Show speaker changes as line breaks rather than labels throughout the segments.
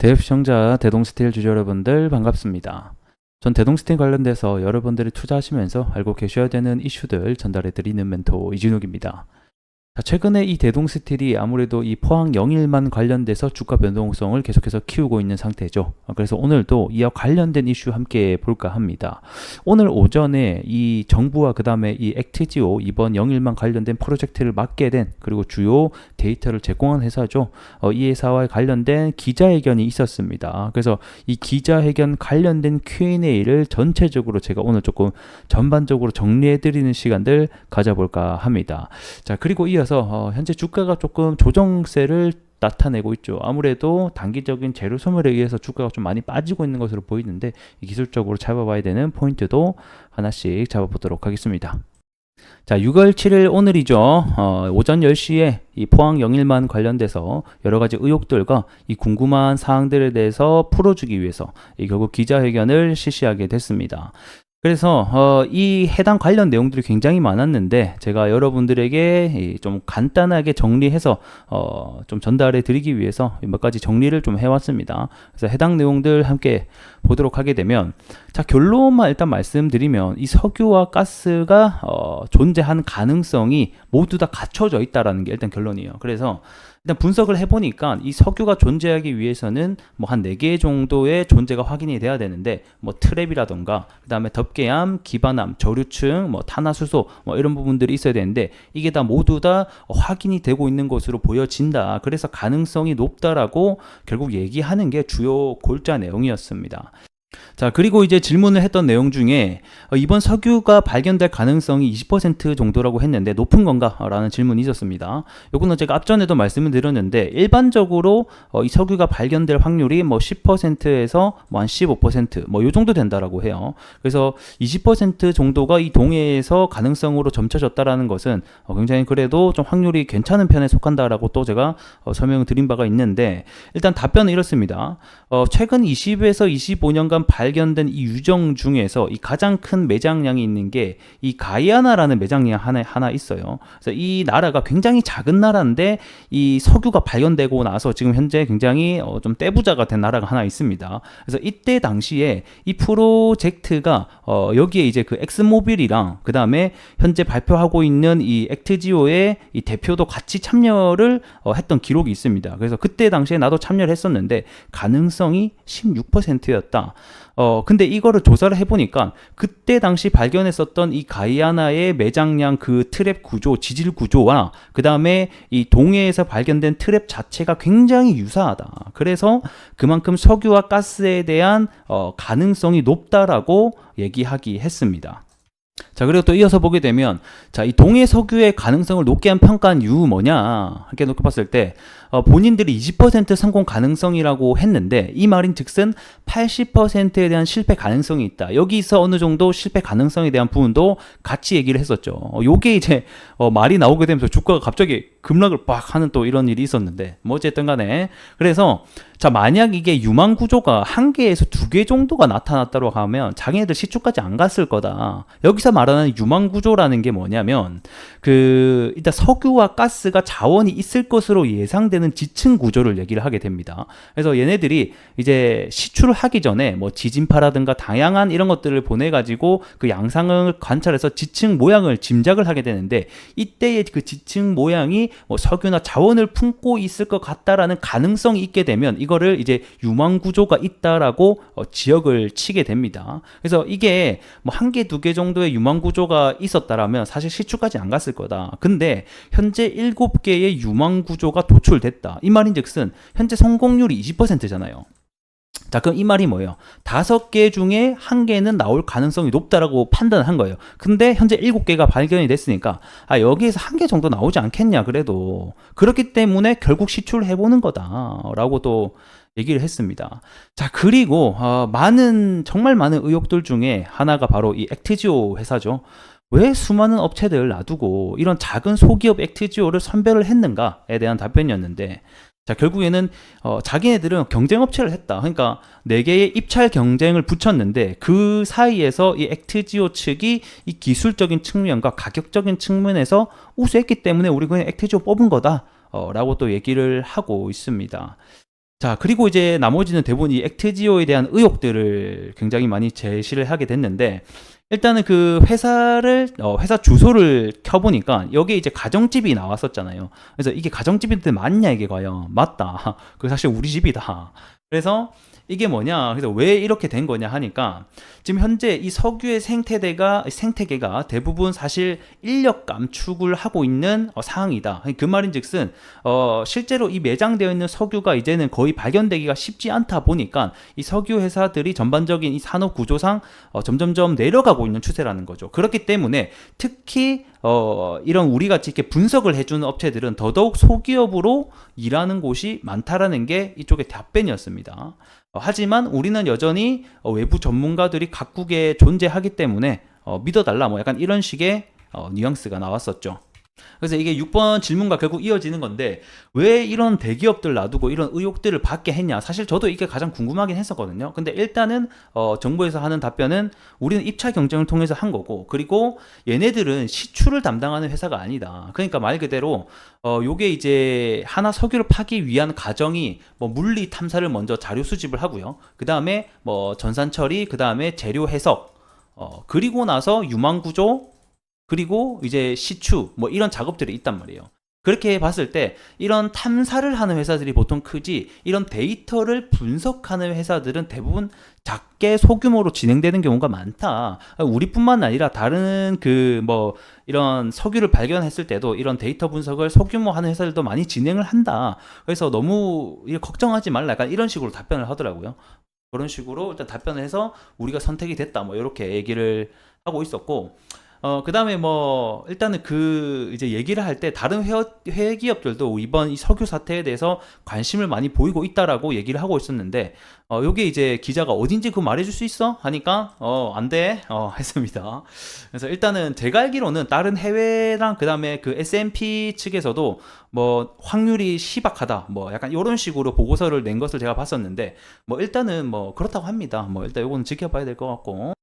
대회 시청자 대동스틸 주주 여러분들 반갑습니다. 전 대동스틸 관련돼서 여러분들이 투자하시면서 알고 계셔야 되는 이슈들 전달해 드리는 멘토 이진욱입니다. 최근에 이 대동스틸이 아무래도 이 포항 영일만 관련돼서 주가 변동성을 계속해서 키우고 있는 상태죠. 그래서 오늘도 이와 관련된 이슈 함께 볼까 합니다. 오늘 오전에 이 정부와 그 다음에 이 액트지오 이번 영일만 관련된 프로젝트를 맡게 된 그리고 주요 데이터를 제공한 회사죠. 이 회사와 관련된 기자회견이 있었습니다. 그래서 이 기자회견 관련된 Q&A를 전체적으로 제가 오늘 조금 전반적으로 정리해드리는 시간들 가져볼까 합니다. 자, 그리고 이어서 현재 주가가 조금 조정세를 나타내고 있죠. 아무래도 단기적인 재료 소멸에 의해서 주가가 좀 많이 빠지고 있는 것으로 보이는데 기술적으로 잡아봐야 되는 포인트도 하나씩 잡아보도록 하겠습니다. 자, 6월 7일 오늘이죠. 오전 10시에 이 포항 영일만 관련돼서 여러 가지 의혹들과 이 궁금한 사항들에 대해서 풀어주기 위해서 결국 기자회견을 실시하게 됐습니다. 그래서 이 해당 관련 내용들이 굉장히 많았는데 제가 여러분들에게 좀 간단하게 정리해서 좀 전달해 드리기 위해서 몇 가지 정리를 좀 해왔습니다. 그래서 해당 내용들 함께 보도록 하게 되면, 자, 결론만 일단 말씀드리면 이 석유와 가스가 존재하는 가능성이 모두 다 갖춰져 있다라는 게 일단 결론이에요. 그래서 일단 분석을 해보니까 이 석유가 존재하기 위해서는 뭐 한 4개 정도의 존재가 확인이 돼야 되는데, 뭐 트랩이라던가 그 다음에 덮개암, 기반암, 저류층, 뭐 탄화수소 뭐 이런 부분들이 있어야 되는데 이게 다 모두 다 확인이 되고 있는 것으로 보여진다. 그래서 가능성이 높다라고 결국 얘기하는 게 주요 골자 내용이었습니다. 자, 그리고 이제 질문을 했던 내용 중에 이번 석유가 발견될 가능성이 20% 정도라고 했는데 높은 건가? 라는 질문이 있었습니다. 요거는 제가 앞전에도 말씀을 드렸는데 일반적으로 이 석유가 발견될 확률이 뭐 10%에서 뭐 한 15% 뭐 요 정도 된다라고 해요. 그래서 20% 정도가 이 동해에서 가능성으로 점쳐졌다라는 것은 굉장히 그래도 좀 확률이 괜찮은 편에 속한다라고 또 제가 설명을 드린 바가 있는데, 일단 답변은 이렇습니다. 최근 20에서 25년간 발견된 이 유정 중에서 이 가장 큰 매장량이 있는 게 이 가이아나라는 매장량 하나 있어요. 그래서 이 나라가 굉장히 작은 나라인데 이 석유가 발견되고 나서 지금 현재 굉장히 좀 떼부자가 된 나라가 하나 있습니다. 그래서 이때 당시에 이 프로젝트가 여기에 이제 그 엑스모빌이랑 그 다음에 현재 발표하고 있는 이 액트지오의 이 대표도 같이 참여를 했던 기록이 있습니다. 그래서 그때 당시에 나도 참여를 했었는데 가능성이 16%였다. 근데 이거를 조사를 해보니까 그때 당시 발견했었던 이 가이아나의 매장량 그 트랩 구조, 지질 구조와 그 다음에 이 동해에서 발견된 트랩 자체가 굉장히 유사하다. 그래서 그만큼 석유와 가스에 대한 가능성이 높다라고 얘기하기 했습니다. 자, 그리고 또 이어서 보게 되면, 자, 이 동해 석유의 가능성을 높게 한 평가한 이유 뭐냐 이렇게 놓고 봤을 때 본인들이 20% 성공 가능성이라고 했는데 이 말인 즉슨 80%에 대한 실패 가능성이 있다. 여기서 어느 정도 실패 가능성에 대한 부분도 같이 얘기를 했었죠. 요게 이제 말이 나오게 되면서 주가가 갑자기 급락을 빡 하는 또 이런 일이 있었는데, 뭐 어쨌든 간에 그래서 자, 만약 이게 유망 구조가 1개에서 2개 정도가 나타났다고 하면 자기네들 시초까지 안 갔을 거다. 여기서 말하는 유망 구조라는 게 뭐냐면 일단 석유와 가스가 자원이 있을 것으로 예상되는 지층 구조를 얘기를 하게 됩니다. 그래서 얘네들이 이제 시추를 하기 전에 뭐 지진파라든가 다양한 이런 것들을 보내가지고 그 양상을 관찰해서 지층 모양을 짐작을 하게 되는데, 이때의 그 지층 모양이 뭐 석유나 자원을 품고 있을 것 같다라는 가능성이 있게 되면 이거를 이제 유망 구조가 있다라고 지역을 치게 됩니다. 그래서 이게 뭐 1개, 2개 정도의 유망 구조가 있었다라면 사실 시추까지 안 갔을 거다. 근데 현재 7개의 유망 구조가 도출됐다. 이 말인즉슨 현재 성공률이 20%잖아요. 자, 그럼 이 말이 뭐예요? 5개 중에 1개는 나올 가능성이 높다라고 판단을 한 거예요. 근데 현재 7개가 발견이 됐으니까 여기에서 1개 정도 나오지 않겠냐 그래도. 그렇기 때문에 결국 시추를 해보는 거다라고 또 얘기를 했습니다. 자, 그리고 정말 많은 의혹들 중에 하나가 바로 이 액트지오 회사죠. 왜 수많은 업체들 놔두고 이런 작은 소기업 액트지오를 선별을 했는가에 대한 답변이었는데, 자, 결국에는 자기네들은 경쟁업체를 했다. 그러니까 4개의 입찰 경쟁을 붙였는데 그 사이에서 이 액트지오 측이 이 기술적인 측면과 가격적인 측면에서 우수했기 때문에 우리 그냥 액트지오 뽑은 거다 라고 또 얘기를 하고 있습니다. 자, 그리고 이제 나머지는 대부분 이 액트지오에 대한 의혹들을 굉장히 많이 제시를 하게 됐는데, 일단은 그 회사 주소를 켜보니까 여기에 이제 가정집이 나왔었잖아요. 그래서 이게 가정집인데 맞냐, 이게 과연? 맞다. 그게 사실 우리 집이다. 그래서 이게 뭐냐, 그래서 왜 이렇게 된 거냐 하니까, 지금 현재 이 석유의 생태계가 대부분 사실 인력 감축을 하고 있는 상황이다. 그 말인즉슨 실제로 이 매장되어 있는 석유가 이제는 거의 발견되기가 쉽지 않다 보니까 이 석유 회사들이 전반적인 이 산업 구조상 점점점 내려가고 있는 추세라는 거죠. 그렇기 때문에 특히 이런 우리 같이 이렇게 분석을 해주는 업체들은 더더욱 소기업으로 일하는 곳이 많다라는 게 이쪽의 답변이었습니다. 하지만 우리는 여전히 외부 전문가들이 각국에 존재하기 때문에 믿어달라, 뭐 약간 이런 식의 뉘앙스가 나왔었죠. 그래서 이게 6번 질문과 결국 이어지는 건데, 왜 이런 대기업들 놔두고 이런 의혹들을 받게 했냐. 사실 저도 이게 가장 궁금하긴 했었거든요. 근데 일단은 정부에서 하는 답변은 우리는 입찰 경쟁을 통해서 한 거고, 그리고 얘네들은 시추를 담당하는 회사가 아니다. 그러니까 말 그대로 요게 이제 하나 석유를 파기 위한 과정이 뭐 물리 탐사를 먼저 자료 수집을 하고요. 그 다음에 뭐 전산 처리, 그 다음에 재료 해석, 그리고 나서 유망 구조, 그리고 이제 시추, 뭐 이런 작업들이 있단 말이에요. 그렇게 봤을 때 이런 탐사를 하는 회사들이 보통 크지, 이런 데이터를 분석하는 회사들은 대부분 작게 소규모로 진행되는 경우가 많다. 우리뿐만 아니라 다른 그 뭐 이런 석유를 발견했을 때도 이런 데이터 분석을 소규모 하는 회사들도 많이 진행을 한다. 그래서 너무 걱정하지 말라, 약간 이런 식으로 답변을 하더라고요. 그런 식으로 일단 답변을 해서 우리가 선택이 됐다, 뭐 이렇게 얘기를 하고 있었고, 그 다음에 뭐, 일단은 이제 얘기를 할 때 다른 회기업들도 이번 이 석유 사태에 대해서 관심을 많이 보이고 있다라고 얘기를 하고 있었는데, 요게 이제 기자가 어딘지 그거 말해줄 수 있어? 하니까, 안 돼. 했습니다. 그래서 일단은 제가 알기로는 다른 해외랑 그 다음에 그 S&P 측에서도 뭐 확률이 희박하다, 뭐 약간 이런 식으로 보고서를 낸 것을 제가 봤었는데, 뭐 일단은 뭐 그렇다고 합니다. 뭐 일단 요거는 지켜봐야 될 것 같고.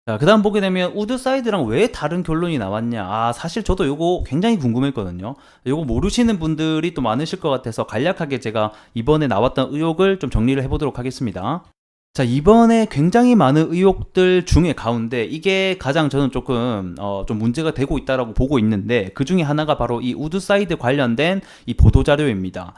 자, 그 다음 보게 되면 우드사이드랑 왜 다른 결론이 나왔냐. 사실 저도 요거 굉장히 궁금했거든요. 요거 모르시는 분들이 또 많으실 것 같아서 간략하게 제가 이번에 나왔던 의혹을 좀 정리를 해보도록 하겠습니다. 자, 이번에 굉장히 많은 의혹들 중에 가운데 이게 가장 저는 조금 좀 문제가 되고 있다라고 보고 있는데, 그 중에 하나가 바로 이 우드사이드 관련된 이 보도자료입니다.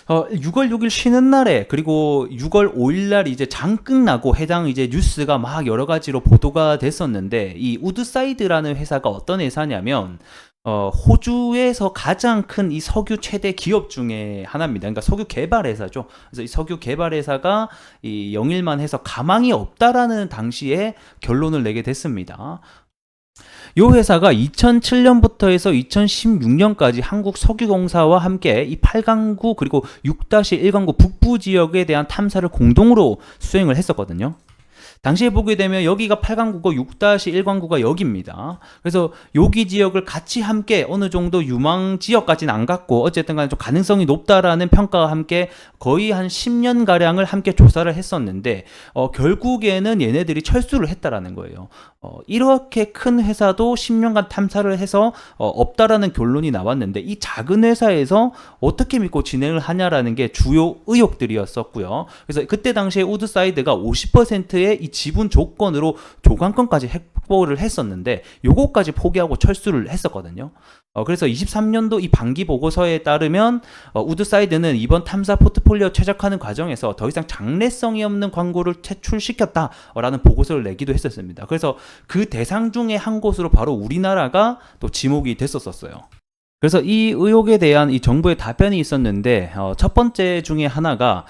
6월 6일 쉬는 날에, 그리고 6월 5일 날 이제 장 끝나고 해당 이제 뉴스가 막 여러 가지로 보도가 됐었는데, 이 우드사이드라는 회사가 어떤 회사냐면 호주에서 가장 큰 이 석유 최대 기업 중에 하나입니다. 그러니까 석유 개발 회사죠. 그래서 이 석유 개발 회사가 이 영일만 해서 가망이 없다라는 당시에 결론을 내게 됐습니다. 이 회사가 2007년부터 해서 2016년까지 한국석유공사와 함께 이 8강구 그리고 6-1강구 북부 지역에 대한 탐사를 공동으로 수행을 했었거든요. 당시에 보게 되면 여기가 8강구고 6-1강구가 여기입니다. 그래서 여기 지역을 같이 함께 어느 정도 유망 지역까지는 안 갔고, 어쨌든 간에 좀 가능성이 높다라는 평가와 함께 거의 한 10년가량을 함께 조사를 했었는데, 결국에는 얘네들이 철수를 했다라는 거예요. 이렇게 큰 회사도 10년간 탐사를 해서 없다라는 결론이 나왔는데, 이 작은 회사에서 어떻게 믿고 진행을 하냐라는 게 주요 의혹들이었었고요. 그래서 그때 당시에 우드사이드가 50%의 이 지분 조건으로 조강권까지 확보를 했었는데, 요거까지 포기하고 철수를 했었거든요. 그래서 23년도 이 반기 보고서에 따르면 우드사이드는 이번 탐사 포트폴리오 최적화하는 과정에서 더 이상 장래성이 없는 광고를 퇴출시켰다라는 보고서를 내기도 했었습니다. 그래서 그 대상 중에 한 곳으로 바로 우리나라가 또 지목이 됐었어요. 그래서 이 의혹에 대한 이 정부의 답변이 있었는데, 첫 번째 중에 하나가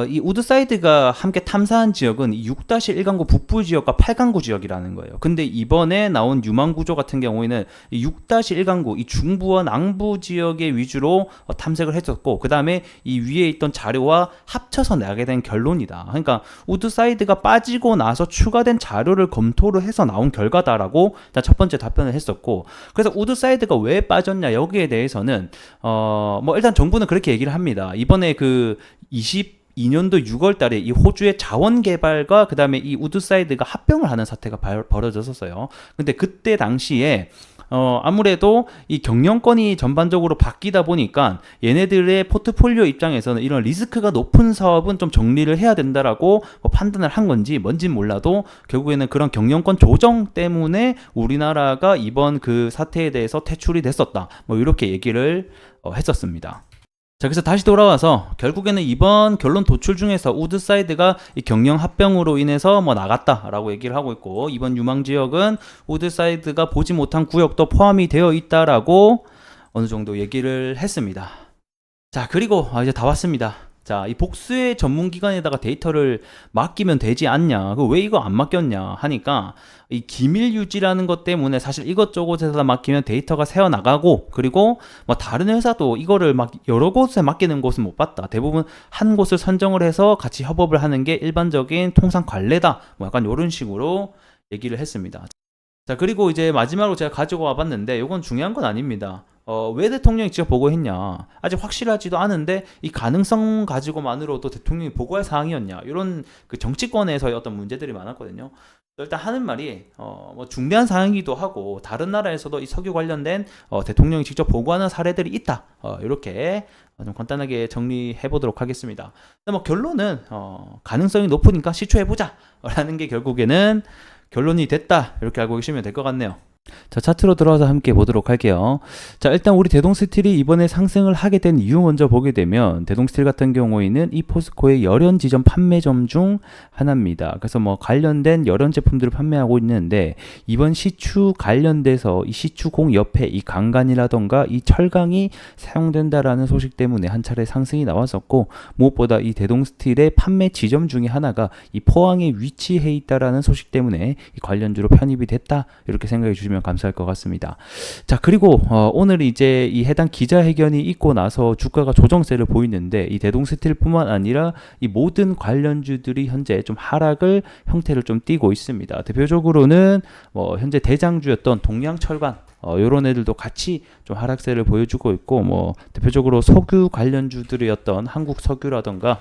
이 우드사이드가 함께 탐사한 지역은 6-1강구 북부 지역과 8강구 지역이라는 거예요. 근데 이번에 나온 유망구조 같은 경우에는 6-1강구 이 중부와 남부 지역의 위주로 탐색을 했었고, 그 다음에 이 위에 있던 자료와 합쳐서 나게 된 결론이다. 그러니까 우드사이드가 빠지고 나서 추가된 자료를 검토를 해서 나온 결과다라고 일단 첫 번째 답변을 했었고, 그래서 우드사이드가 왜 빠졌냐, 여기에 대해서는 뭐 일단 정부는 그렇게 얘기를 합니다. 이번에 그 22년도 6월 달에 이 호주의 자원 개발과 그 다음에 이 우드사이드가 합병을 하는 사태가 벌어졌었어요. 근데 그때 당시에 아무래도 이 경영권이 전반적으로 바뀌다 보니까 얘네들의 포트폴리오 입장에서는 이런 리스크가 높은 사업은 좀 정리를 해야 된다라고 뭐 판단을 한 건지 뭔진 몰라도 결국에는 그런 경영권 조정 때문에 우리나라가 이번 그 사태에 대해서 퇴출이 됐었다. 뭐 이렇게 얘기를 했었습니다. 자, 그래서 다시 돌아와서 결국에는 이번 결론 도출 중에서 우드사이드가 이 경영 합병으로 인해서 뭐 나갔다라고 얘기를 하고 있고, 이번 유망 지역은 우드사이드가 보지 못한 구역도 포함이 되어 있다라고 어느 정도 얘기를 했습니다. 자, 그리고 이제 다 왔습니다. 자, 이 복수의 전문기관에다가 데이터를 맡기면 되지 않냐, 왜 이거 안 맡겼냐 하니까, 이 기밀 유지라는 것 때문에 사실 이것저것에다 맡기면 데이터가 새어나가고, 그리고 뭐 다른 회사도 이거를 막 여러 곳에 맡기는 곳은 못 봤다. 대부분 한 곳을 선정을 해서 같이 협업을 하는 게 일반적인 통상 관례다. 뭐 약간 이런 식으로 얘기를 했습니다. 자, 그리고 이제 마지막으로 제가 가지고 와봤는데, 이건 중요한 건 아닙니다. 왜 대통령이 직접 보고했냐, 아직 확실하지도 않은데 이 가능성 가지고만으로도 대통령이 보고할 사항이었냐, 이런 그 정치권에서의 어떤 문제들이 많았거든요. 일단 하는 말이 뭐 중대한 사항이기도 하고, 다른 나라에서도 이 석유 관련된 대통령이 직접 보고하는 사례들이 있다. 이렇게 좀 간단하게 정리해 보도록 하겠습니다. 뭐 결론은 가능성이 높으니까 시초해보자 라는 게 결국에는 결론이 됐다, 이렇게 알고 계시면 될 것 같네요. 자, 차트로 들어와서 함께 보도록 할게요. 자, 일단 우리 대동스틸이 이번에 상승을 하게 된 이유 먼저 보게 되면, 대동스틸 같은 경우에는 이 포스코의 열연 지점 판매점 중 하나입니다. 그래서 뭐 관련된 열연 제품들을 판매하고 있는데, 이번 시추 관련돼서 이 시추공 옆에 이 강간이라던가 이 철강이 사용된다라는 소식 때문에 한 차례 상승이 나왔었고, 무엇보다 이 대동스틸의 판매 지점 중에 하나가 이 포항에 위치해 있다라는 소식 때문에 이 관련주로 편입이 됐다, 이렇게 생각해 주시면 감사할 것 같습니다. 자, 그리고 오늘 이제 이 해당 기자회견이 있고 나서 주가가 조정세를 보이는데, 이 대동스틸뿐만 아니라 이 모든 관련주들이 현재 좀 하락을 형태를 좀 띠고 있습니다. 대표적으로는 뭐 현재 대장주였던 동양철관, 요런 애들도 같이 좀 하락세를 보여주고 있고, 뭐 대표적으로 석유 관련주들이었던 한국석유라던가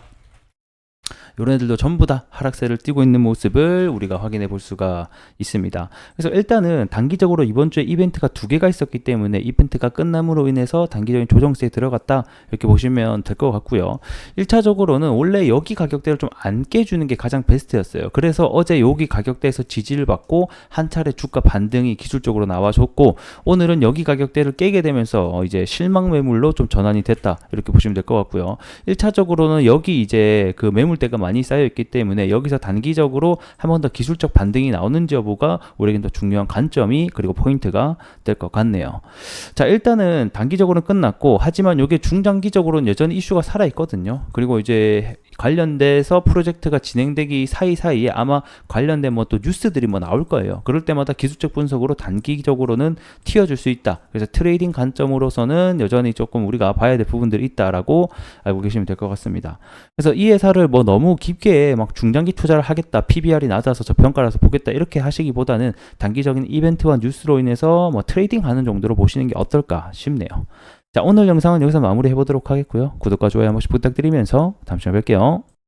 이런 애들도 전부 다 하락세를 띠고 있는 모습을 우리가 확인해 볼 수가 있습니다. 그래서 일단은 단기적으로 이번 주에 이벤트가 2개가 있었기 때문에 이벤트가 끝남으로 인해서 단기적인 조정세에 들어갔다, 이렇게 보시면 될 것 같고요. 1차적으로는 원래 여기 가격대를 좀 안 깨주는 게 가장 베스트였어요. 그래서 어제 여기 가격대에서 지지를 받고 한 차례 주가 반등이 기술적으로 나와줬고, 오늘은 여기 가격대를 깨게 되면서 이제 실망 매물로 좀 전환이 됐다, 이렇게 보시면 될 것 같고요. 1차적으로는 여기 이제 그 매물대가 많이 쌓여있기 때문에 여기서 단기적으로 한 번 더 기술적 반등이 나오는지 여부가 우리에겐 더 중요한 관점이, 그리고 포인트가 될 것 같네요. 자, 일단은 단기적으로는 끝났고, 하지만 이게 중장기적으로는 여전히 이슈가 살아있거든요. 그리고 이제 관련돼서 프로젝트가 진행되기 사이사이에 아마 관련된 뭐 또 뉴스들이 뭐 나올 거예요. 그럴 때마다 기술적 분석으로 단기적으로는 튀어줄 수 있다. 그래서 트레이딩 관점으로서는 여전히 조금 우리가 봐야 될 부분들이 있다라고 알고 계시면 될 것 같습니다. 그래서 이 회사를 뭐 너무 깊게 막 중장기 투자를 하겠다, PBR이 낮아서 저평가라서 보겠다, 이렇게 하시기보다는 단기적인 이벤트와 뉴스로 인해서 뭐 트레이딩 하는 정도로 보시는 게 어떨까 싶네요. 자, 오늘 영상은 여기서 마무리해 보도록 하겠고요. 구독과 좋아요 한 번씩 부탁드리면서 다음 시간에 뵐게요.